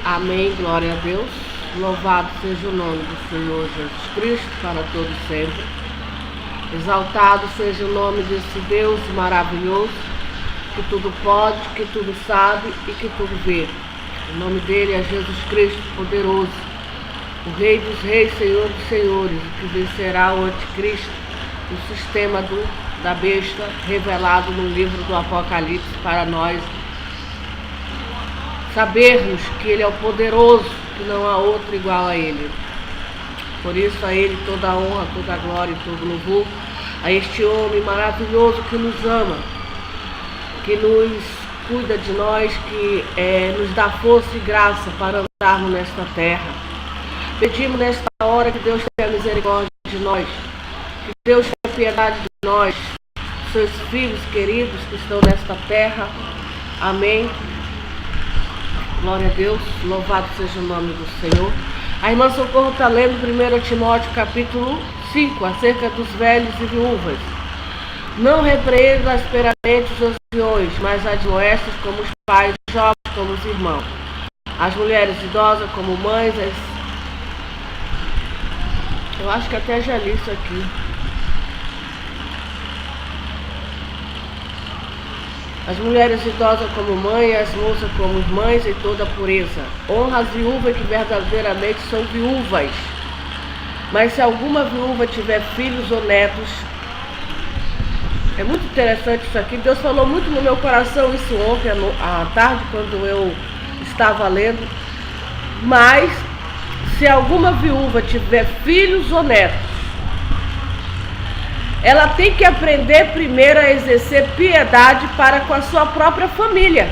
Amém, glória a Deus. Louvado seja o nome do Senhor Jesus Cristo para todo sempre. Exaltado seja o nome desse Deus maravilhoso, que tudo pode, que tudo sabe e que tudo vê. O nome dele é Jesus Cristo poderoso, o Rei dos Reis, Senhor dos Senhores, que vencerá o anticristo, o sistema da besta revelado no livro do Apocalipse para nós sabermos que ele é o poderoso, que não há outro igual a ele. Por isso a ele toda a honra, toda a glória e todo louvor, a este homem maravilhoso que nos ama, que nos cuida de nós, que nos dá força e graça para andarmos nesta terra. Pedimos nesta hora que Deus tenha misericórdia de nós, que Deus tenha piedade de nós, seus filhos queridos que estão nesta terra. Amém. Glória a Deus, louvado seja o nome do Senhor. A irmã Socorro está lendo 1 Timóteo capítulo 5, acerca dos velhos e viúvas. Não repreenda asperamente os anciões, mas admoeste como os pais, os jovens como os irmãos, as mulheres idosas como mães, Eu acho que até já li isso aqui. As mulheres idosas como mãe, as moças como irmãs e toda a pureza. Honra as viúvas que verdadeiramente são viúvas. Mas se alguma viúva tiver filhos ou netos, é muito interessante isso aqui. Deus falou muito no meu coração isso ontem à tarde, quando eu estava lendo. Mas se alguma viúva tiver filhos ou netos, ela tem que aprender primeiro a exercer piedade para com a sua própria família.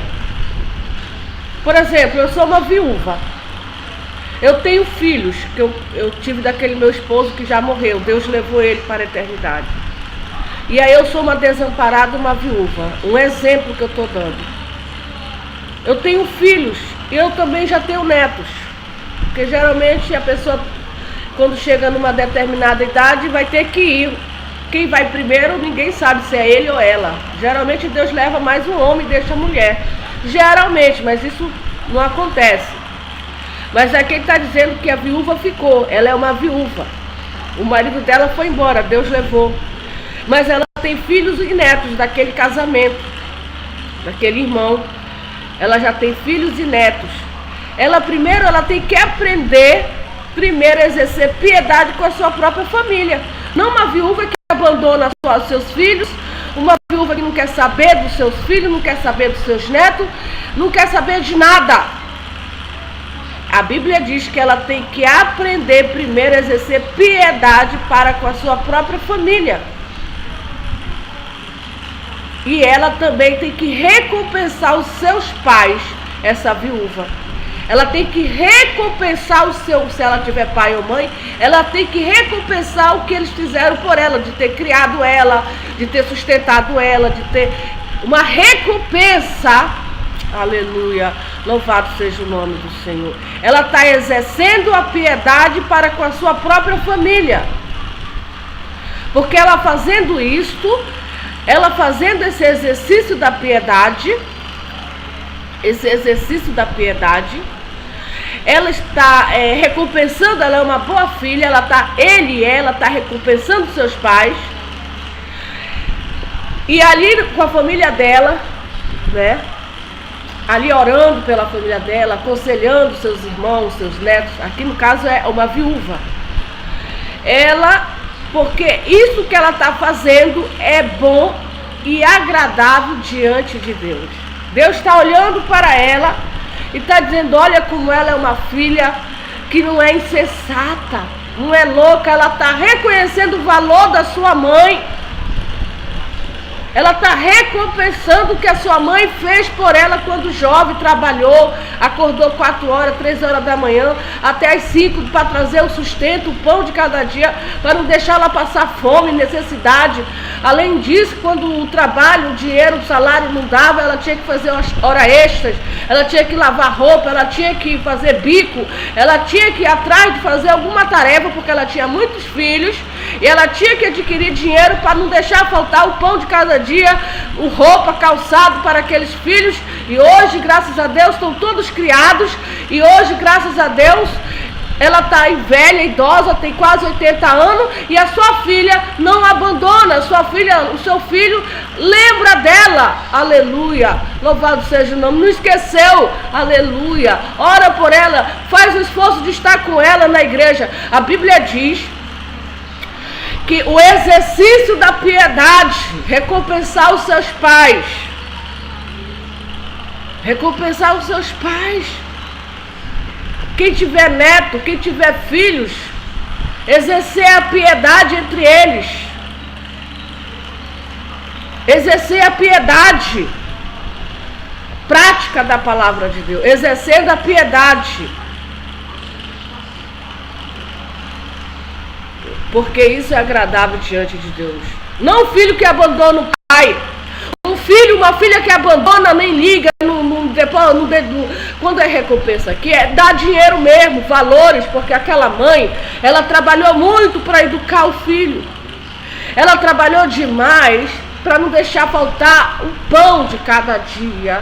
Por exemplo, eu sou uma viúva. Eu tenho filhos, que eu tive daquele meu esposo que já morreu. Deus levou ele para a eternidade. E aí eu sou uma desamparada, uma viúva. Um exemplo que eu estou dando. Eu tenho filhos e eu também já tenho netos. Porque geralmente a pessoa, quando chega numa determinada idade, vai ter que ir. Quem vai primeiro, ninguém sabe se é ele ou ela. Geralmente Deus leva mais um homem e deixa a mulher. Geralmente, mas isso não acontece. Mas aqui ele está dizendo que a viúva ficou. Ela é uma viúva. O marido dela foi embora, Deus levou. Mas ela tem filhos e netos daquele casamento, daquele irmão. Ela já tem filhos e netos. Ela tem que aprender primeiro a exercer piedade com a sua própria família. Não uma viúva que abandona seus filhos, uma viúva que não quer saber dos seus filhos, não quer saber dos seus netos, não quer saber de nada. A Bíblia diz que ela tem que aprender primeiro a exercer piedade para com a sua própria família. E ela também tem que recompensar os seus pais, essa viúva. Ela tem que recompensar se ela tiver pai ou mãe, ela tem que recompensar o que eles fizeram por ela, de ter criado ela, de ter sustentado ela, de ter uma recompensa. Aleluia, louvado seja o nome do Senhor. Ela está exercendo a piedade para com a sua própria família. Porque ela fazendo isto, ela fazendo esse exercício da piedade, ela está recompensando, ela é uma boa filha, ela está recompensando seus pais. E ali com a família dela, né? Ali orando pela família dela, aconselhando seus irmãos, seus netos. Aqui no caso é uma viúva. Porque isso que ela está fazendo é bom e agradável diante de Deus. Deus está olhando para ela e está dizendo, olha como ela é uma filha que não é insensata, não é louca. Ela está reconhecendo o valor da sua mãe. Ela está recompensando o que a sua mãe fez por ela quando jovem, trabalhou, acordou 4 horas, 3 horas da manhã, até as 5 para trazer o sustento, o pão de cada dia, para não deixar ela passar fome, necessidade. Além disso, quando o trabalho, o dinheiro, o salário não dava, ela tinha que fazer umas horas extras, ela tinha que lavar roupa, ela tinha que fazer bico, ela tinha que ir atrás de fazer alguma tarefa, porque ela tinha muitos filhos E ela tinha que adquirir dinheiro para não deixar faltar o pão de cada dia, o roupa, calçado para aqueles filhos. E hoje, graças a Deus, estão todos criados. E hoje, graças a Deus, ela está velha, idosa, tem quase 80 anos, e a sua filha não abandona, o seu filho lembra dela, aleluia, louvado seja o nome, não esqueceu, aleluia, ora por ela, faz o esforço de estar com ela na igreja. A Bíblia diz que o exercício da piedade, recompensar os seus pais, quem tiver neto, quem tiver filhos, exercer a piedade entre eles. Exercer a piedade. Prática da palavra de Deus. Exercendo a piedade. Porque isso é agradável diante de Deus. Não o filho que abandona o pai. Um filho, uma filha que abandona, nem liga, quando é recompensa aqui, é dar dinheiro mesmo, valores, porque aquela mãe, ela trabalhou muito para educar o filho. Ela trabalhou demais para não deixar faltar o pão de cada dia.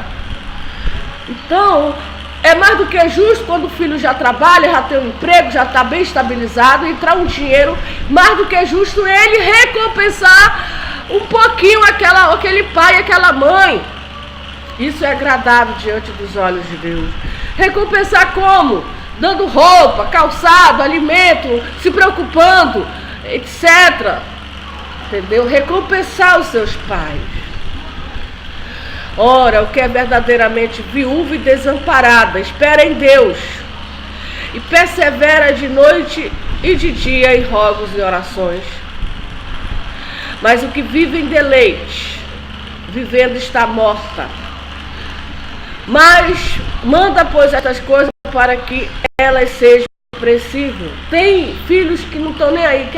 Então, é mais do que justo quando o filho já trabalha, já tem um emprego, já está bem estabilizado, entrar um dinheiro, mais do que justo ele recompensar um pouquinho aquele pai, aquela mãe. Isso é agradável diante dos olhos de Deus. Recompensar como? Dando roupa, calçado, alimento, se preocupando, etc. Entendeu? Recompensar os seus pais. Ora, o que é verdadeiramente viúva e desamparada, espera em Deus e persevera de noite e de dia em rogos e orações. Mas o que vive em deleite, vivendo está morta. Mas manda, pois, estas coisas para que elas sejam preciso. Tem filhos que não estão nem aí, que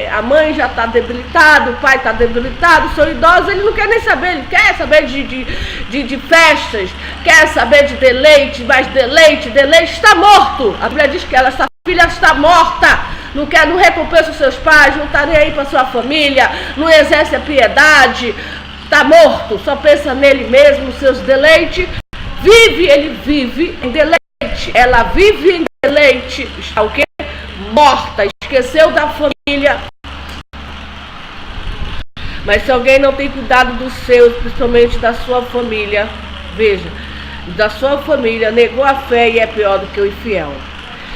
a mãe já está debilitada, o pai está debilitado, são idosos, ele não quer nem saber, ele quer saber de festas, quer saber de deleite, mas deleite está morto. A Bíblia diz que essa filha está morta, não recompensa os seus pais, não está nem aí para sua família, não exerce a piedade, está morto, só pensa nele mesmo, nos seus deleites. Ele vive em deleite, ela vive em deleite, está o quê? Morta, esqueceu da família. Mas se alguém não tem cuidado dos seus, principalmente da sua família, veja, da sua família, negou a fé e é pior do que o infiel.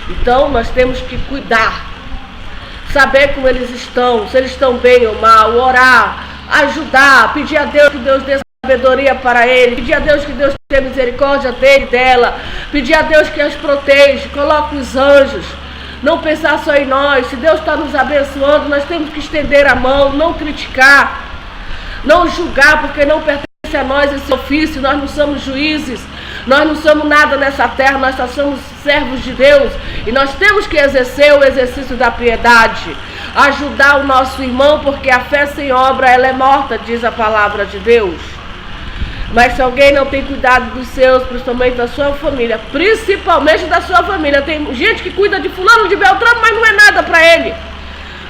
Então nós temos que cuidar, saber como eles estão, se eles estão bem ou mal, orar, ajudar, pedir a Deus que Deus dê sabedoria para ele, pedir a Deus que Deus tenha misericórdia dele, dela, pedir a Deus que as proteja, coloque os anjos, não pensar só em nós. Se Deus está nos abençoando, nós temos que estender a mão, não criticar, não julgar, porque não pertence a nós esse ofício. Nós não somos juízes, nós não somos nada nessa terra, nós só somos servos de Deus, e nós temos que exercer o exercício da piedade, ajudar o nosso irmão, porque a fé sem obra ela é morta, diz a palavra de Deus. Mas se alguém não tem cuidado dos seus, principalmente da sua família, principalmente da sua família, tem gente que cuida de fulano, de Beltrano, mas não é nada para ele,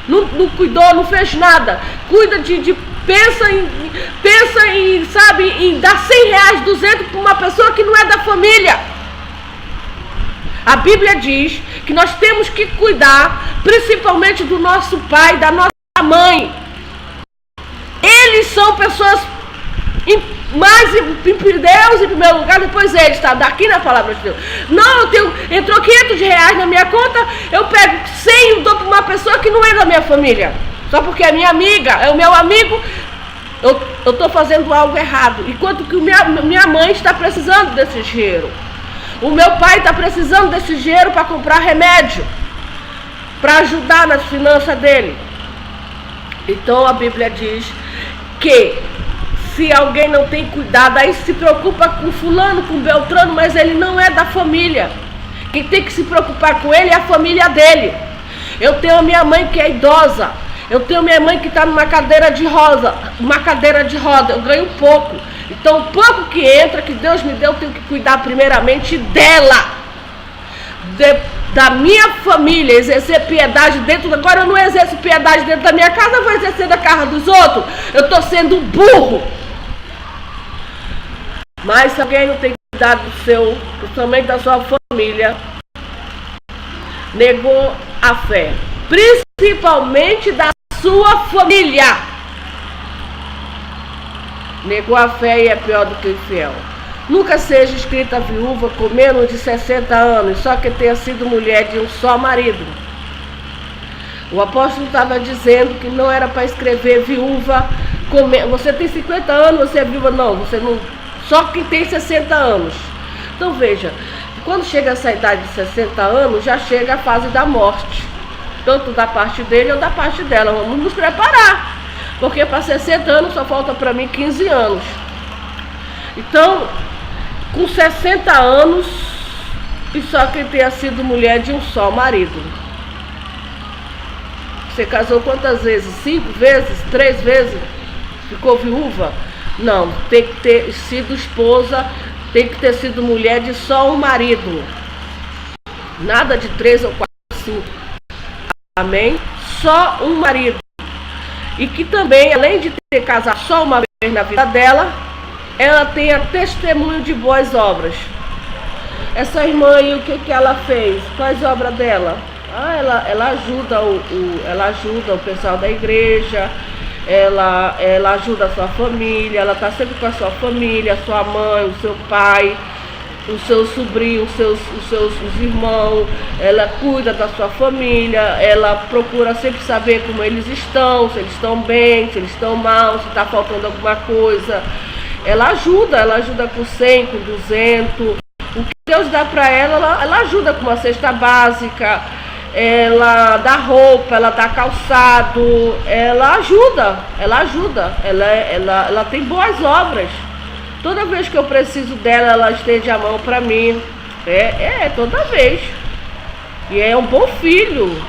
não cuidou, não fez nada, cuida pensa em, sabe, em dar 100 reais, 200 para uma pessoa que não é da família. A Bíblia diz que nós temos que cuidar, principalmente do nosso pai, da nossa mãe. Eles são pessoas mais em Deus em primeiro lugar, depois eles, tá? Daqui na palavra de Deus. Não, entrou 500 reais na minha conta, eu pego 100 e dou para uma pessoa que não é da minha família. Só porque é minha amiga, é o meu amigo, eu estou fazendo algo errado. Enquanto que minha mãe está precisando desse dinheiro. O meu pai está precisando desse dinheiro para comprar remédio, para ajudar nas finanças dele. Então a Bíblia diz que se alguém não tem cuidado, aí se preocupa com fulano, com Beltrano, mas ele não é da família. Quem tem que se preocupar com ele é a família dele. Eu tenho a minha mãe que é idosa. Eu tenho minha mãe que está numa cadeira de roda. Eu ganho pouco. Então, o pouco que entra, que Deus me deu, eu tenho que cuidar primeiramente dela. da minha família, exercer piedade dentro. Agora eu não exerço piedade dentro da minha casa, eu vou exercer da casa dos outros. Eu estou sendo burro. Mas se alguém não tem cuidado do seu, principalmente da sua família, negou a fé, principalmente da sua família, negou a fé e é pior do que infiel. Nunca seja escrita viúva com menos de 60 anos, só que tenha sido mulher de um só marido. O apóstolo estava dizendo que não era para escrever viúva com você tem 50 anos, você é viúva. Não, você não. Só quem tem 60 anos. Então veja, quando chega essa idade de 60 anos, já chega a fase da morte. Tanto da parte dele ou da parte dela. Vamos nos preparar. Porque para 60 anos só falta para mim 15 anos. Então, com 60 anos, e só quem tenha sido mulher de um só marido. Você casou quantas vezes? 5 vezes? 3 vezes? Ficou viúva? Não, tem que ter sido esposa, tem que ter sido mulher de só um marido. Nada de 3 ou 4, 5. Amém? Só um marido. E que também, além de ter casado só uma vez na vida dela, ela tenha testemunho de boas obras. Essa irmã aí, o que ela fez? Quais obras dela? Ela ajuda o pessoal da igreja, ela ajuda a sua família, ela está sempre com a sua família, a sua mãe, o seu pai, os seus sobrinhos, os irmãos, ela cuida da sua família, ela procura sempre saber como eles estão, se eles estão bem, se eles estão mal, se está faltando alguma coisa. Ela ajuda com 100, com 200. O que Deus dá para ela ajuda com uma cesta básica, ela dá roupa, ela dá calçado, ela ajuda, ela tem boas obras. Toda vez que eu preciso dela, ela estende a mão para mim. Toda vez. E é um bom filho.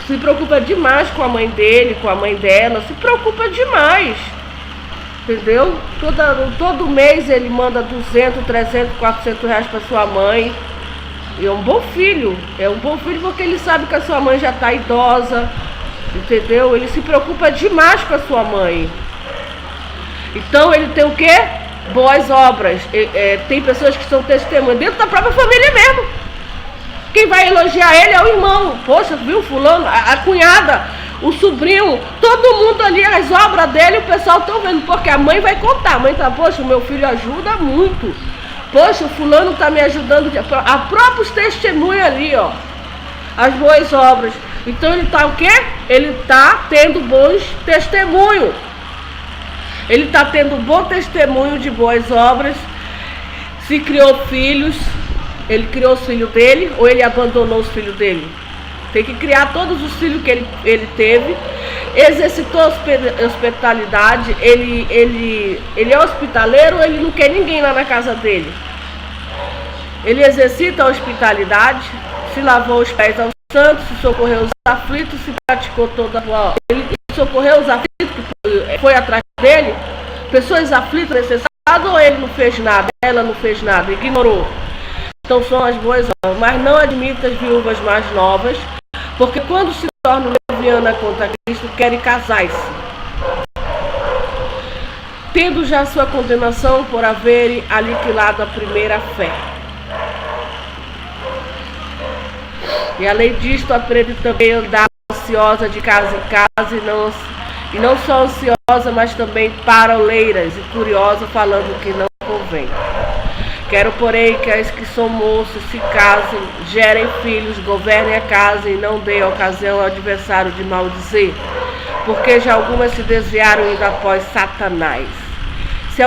Se preocupa demais com a mãe dele, com a mãe dela. Se preocupa demais. Entendeu? Todo mês ele manda 200, 300, 400 reais para sua mãe. E é um bom filho. É um bom filho porque ele sabe que a sua mãe já está idosa. Entendeu? Ele se preocupa demais com a sua mãe. Então ele tem o quê? Boas obras. Tem pessoas que são testemunhas dentro da própria família mesmo. Quem vai elogiar ele é o irmão. Poxa, viu fulano, a cunhada, o sobrinho, todo mundo ali, as obras dele, o pessoal estão vendo, porque a mãe vai contar. A mãe tá, poxa, o meu filho ajuda muito. Poxa, o fulano tá me ajudando. A próprios testemunhos ali, ó. As boas obras. Então ele tá o quê? Ele tá tendo bons testemunhos. Ele está tendo um bom testemunho de boas obras. Se criou filhos, ele criou os filhos dele ou ele abandonou os filhos dele? Tem que criar todos os filhos que ele teve. Exercitou hospitalidade. Ele é hospitaleiro ou ele não quer ninguém lá na casa dele? Ele exercita a hospitalidade, se lavou os pés aos santos, se socorreu os aflitos, se praticou toda a... Ele socorreu os aflitos, que foi atrás dele, pessoas aflitas, necessitadas, ou ele não fez nada, ela não fez nada, ignorou. Então são as boas obras, mas não admita as viúvas mais novas, porque quando se tornam leviana contra Cristo, querem casar-se, tendo já sua condenação por haverem aniquilado a primeira fé. E além disto, aprende também a andar ansiosa de casa em casa e não só ansiosa, mas também paroleiras e curiosa, falando o que não convém. Quero, porém, que as que são moços se casem, gerem filhos, governem a casa e não deem ocasião ao adversário de maldizer, porque já algumas se desviaram indo após Satanás. Se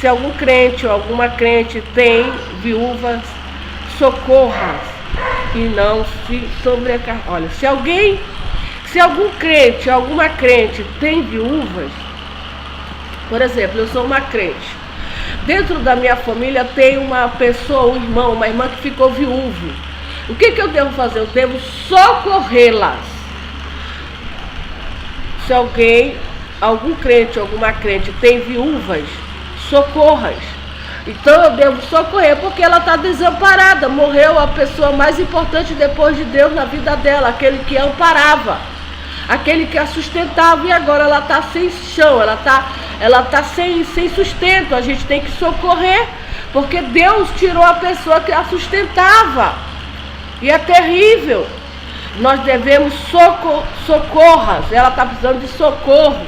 algum crente ou alguma crente tem viúvas, socorra e não se sobrecarregue. Olha, se algum crente, alguma crente tem viúvas, por exemplo, eu sou uma crente, dentro da minha família tem uma pessoa, um irmão, uma irmã que ficou viúva. O que eu devo fazer? Eu devo socorrê-las. Se algum crente, alguma crente tem viúvas, socorras. Então eu devo socorrer porque ela está desamparada. Morreu a pessoa mais importante depois de Deus na vida dela, aquele que a amparava, aquele que a sustentava, e agora ela está sem chão, ela tá sem sustento. A gente tem que socorrer, porque Deus tirou a pessoa que a sustentava. E é terrível. Nós devemos socorras. Ela está precisando de socorro.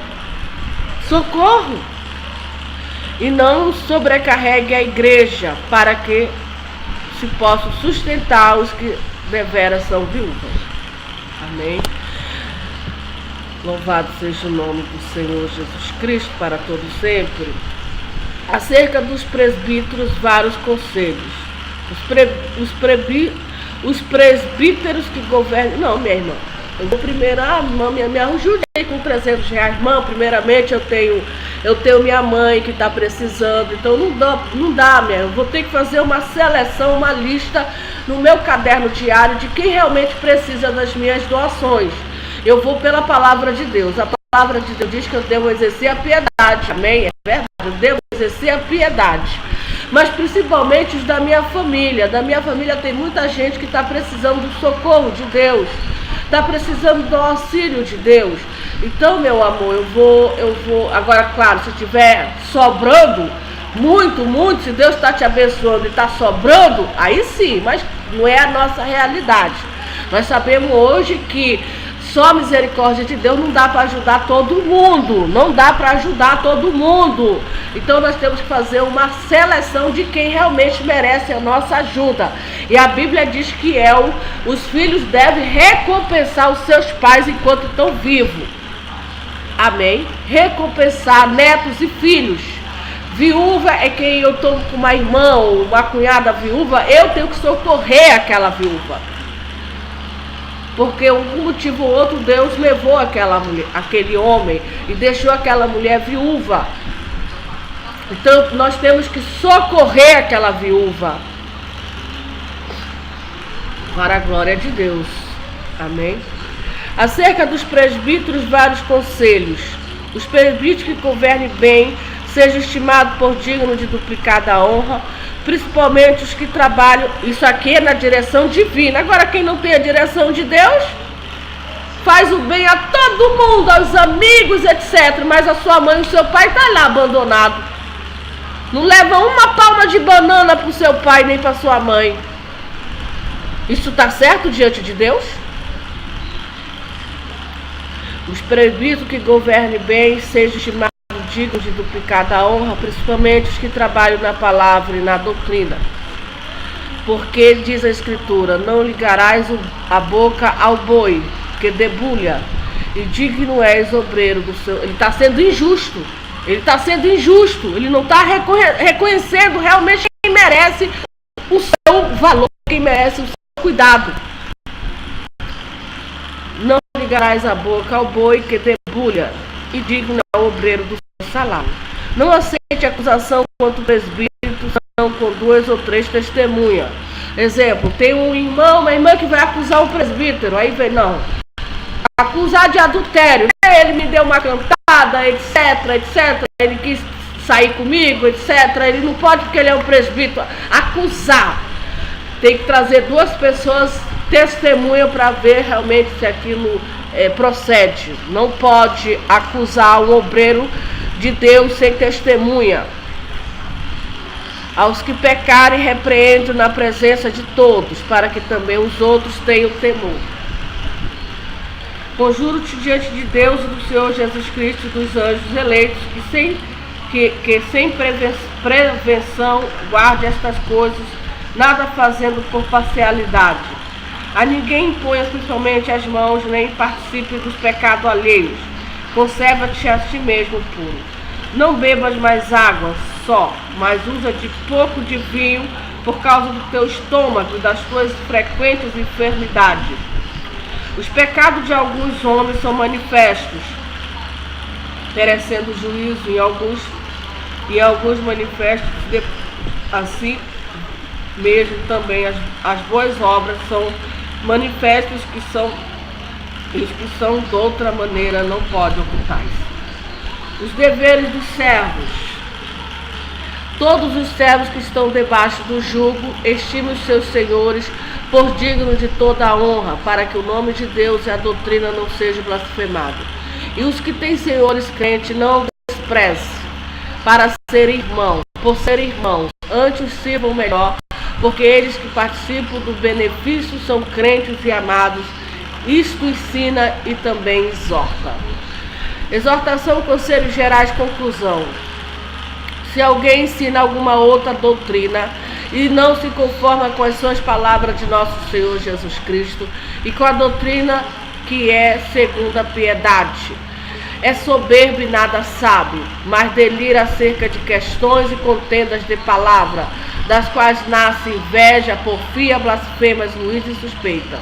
Socorro. E não sobrecarregue a igreja, para que se possam sustentar os que deveras são viúvas. Amém. Louvado seja o nome do Senhor Jesus Cristo para todos sempre. Acerca dos presbíteros, vários conselhos. Os presbíteros que governam... Não, minha irmã, eu vou primeiro... irmã, me ajude aí com R$300. Irmã, primeiramente eu tenho minha mãe que está precisando. Então não dá, minha. Eu vou ter que fazer uma seleção, uma lista no meu caderno diário de quem realmente precisa das minhas doações. Eu vou pela palavra de Deus. A palavra de Deus diz que eu devo exercer a piedade. Amém? É verdade. Eu devo exercer a piedade. Mas principalmente os da minha família. Da minha família tem muita gente que está precisando do socorro de Deus. Está precisando do auxílio de Deus. Então, meu amor, eu vou... Agora, claro, se estiver sobrando, muito, se Deus está te abençoando e está sobrando, aí sim, mas não é a nossa realidade. Nós sabemos hoje que só a misericórdia de Deus não dá para ajudar todo mundo. Não dá para ajudar todo mundo. Então nós temos que fazer uma seleção de quem realmente merece a nossa ajuda. E a Bíblia diz que os filhos devem recompensar os seus pais enquanto estão vivos. Amém? Recompensar netos e filhos. Viúva é quem eu estou com uma irmã ou uma cunhada viúva, eu tenho que socorrer aquela viúva. Porque um motivo ou outro Deus levou aquele homem e deixou aquela mulher viúva. Então nós temos que socorrer aquela viúva. Para a glória de Deus. Amém? Acerca dos presbíteros, vários conselhos. Os presbíteros que governem bem sejam estimados por digno de duplicada honra, principalmente os que trabalham, isso aqui é na direção divina. Agora quem não tem a direção de Deus, faz o bem a todo mundo, aos amigos, etc. Mas a sua mãe e o seu pai estão lá abandonado. Não leva uma palma de banana para o seu pai, nem para sua mãe. Isso está certo diante de Deus? Os presbíteros que governem bem sejam estimados dignos de duplicada honra, principalmente os que trabalham na palavra e na doutrina. Porque diz a Escritura: não ligarás a boca ao boi que debulha, e digno és obreiro do seu... Ele está sendo injusto. Ele não está reconhecendo realmente quem merece o seu valor, quem merece o seu cuidado. Não ligarás a boca ao boi que debulha, e digno é o obreiro do seu salário. Não aceite acusação contra o presbítero, não com 2 ou 3 testemunhas. Exemplo, tem um irmão, uma irmã que vai acusar um presbítero, aí vem, não, acusar de adultério, ele me deu uma cantada, etc, ele quis sair comigo, etc, ele não pode porque ele é um presbítero. Acusar, tem que trazer 2 pessoas testemunha para ver realmente se aquilo procede. Não pode acusar um obreiro de Deus sem testemunha. Aos que pecarem, repreende na presença de todos, para que também os outros tenham temor. Conjuro-te diante de Deus e do Senhor Jesus Cristo e dos anjos eleitos, que sem prevenção guarde estas coisas, nada fazendo por parcialidade. A ninguém imponha principalmente as mãos, nem participe dos pecados alheios. Conserva-te a ti mesmo puro. Não bebas mais água só, mas usa de pouco de vinho por causa do teu estômago e das tuas frequentes enfermidades. Os pecados de alguns homens são manifestos, merecendo juízo, e alguns manifestos, assim mesmo também as boas obras são manifestos, que são de outra maneira não pode ocultar. Os deveres dos servos. Todos os servos que estão debaixo do jugo estimem os seus senhores por dignos de toda a honra, para que o nome de Deus e a doutrina não sejam blasfemados. E os que têm senhores crentes não despreze para ser irmãos, por ser irmãos, antes sirvam melhor, porque eles que participam do benefício são crentes e amados. Isto ensina e também exorta. Exortação, conselhos gerais, conclusão. Se alguém ensina alguma outra doutrina e não se conforma com as suas palavras de nosso Senhor Jesus Cristo e com a doutrina que é segundo a piedade, é soberbo e nada sabe, mas delira acerca de questões e contendas de palavra, das quais nasce inveja, porfia, blasfemas, ruins e suspeita.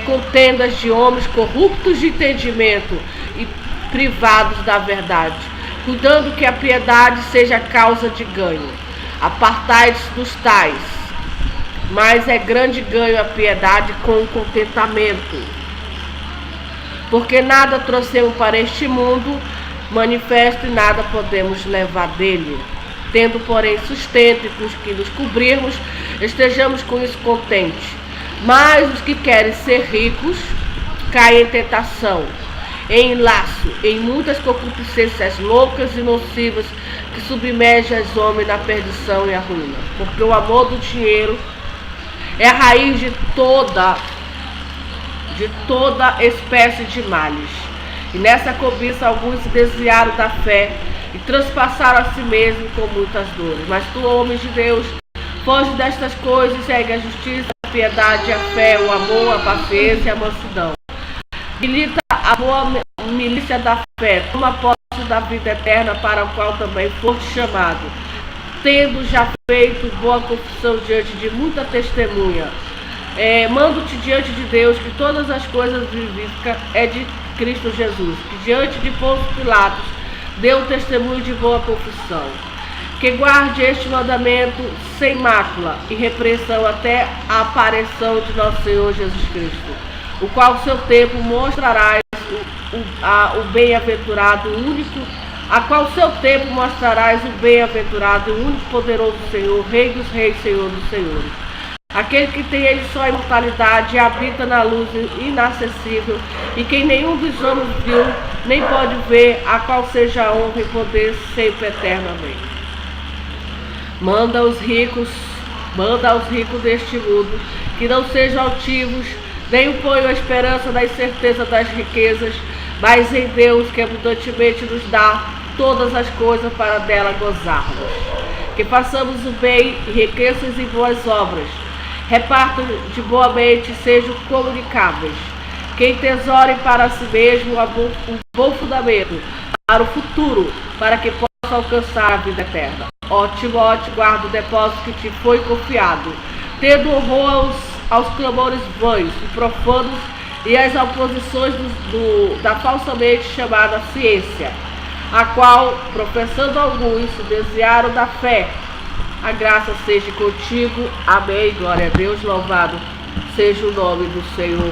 Contendas de homens corruptos de entendimento e privados da verdade, cuidando que a piedade seja causa de ganho. Apartai-vos dos tais, mas é grande ganho a piedade com o contentamento. Porque nada trouxemos para este mundo manifesto e nada podemos levar dele. Tendo, porém, sustento e com os que nos cobrirmos, estejamos com isso contentes. Mas os que querem ser ricos caem em tentação, em laço, em muitas concupiscências loucas e nocivas que submergem os homens na perdição e a ruína. Porque o amor do dinheiro é a raiz de toda espécie de males. E nessa cobiça alguns se desviaram da fé e transpassaram a si mesmos com muitas dores. Mas tu, homem de Deus, foge destas coisas e segue a justiça, a piedade, a fé, o amor, a paciência e a mansidão. Milita a boa milícia da fé, toma posse da vida eterna, para a qual também foste chamado, tendo já feito boa confissão diante de muita testemunha. Mando-te diante de Deus que todas as coisas vivíficas é de Cristo Jesus, que diante de Pôncio Pilatos deu testemunho de boa confissão, que guarde este mandamento sem mácula e repreensão até a aparição de nosso Senhor Jesus Cristo, o qual seu tempo mostrarás o bem-aventurado único, a qual seu tempo mostrarás o bem-aventurado e único poderoso Senhor, Rei dos Reis, Senhor dos Senhores. Aquele que tem ele só a imortalidade e habita na luz inacessível, e quem nenhum dos homens viu, nem pode ver, a qual seja a honra e poder sempre eternamente. Manda aos ricos deste mundo, que não sejam altivos, nem ponham a esperança na incerteza das riquezas, mas em Deus, que abundantemente nos dá todas as coisas para dela gozarmos. Que façamos o bem e riquezas em boas obras, repartam de boa mente e sejam comunicáveis. Quem tesoure para si mesmo um bom fundamento para o futuro, para que possa alcançar a vida eterna. Ó Timóteo, guarda o depósito que te foi confiado, tendo horror aos clamores vãos e profanos e às oposições da falsamente chamada ciência, a qual, professando alguns, se desviaram da fé. A graça seja contigo. Amém. Glória a Deus. Louvado seja o nome do Senhor.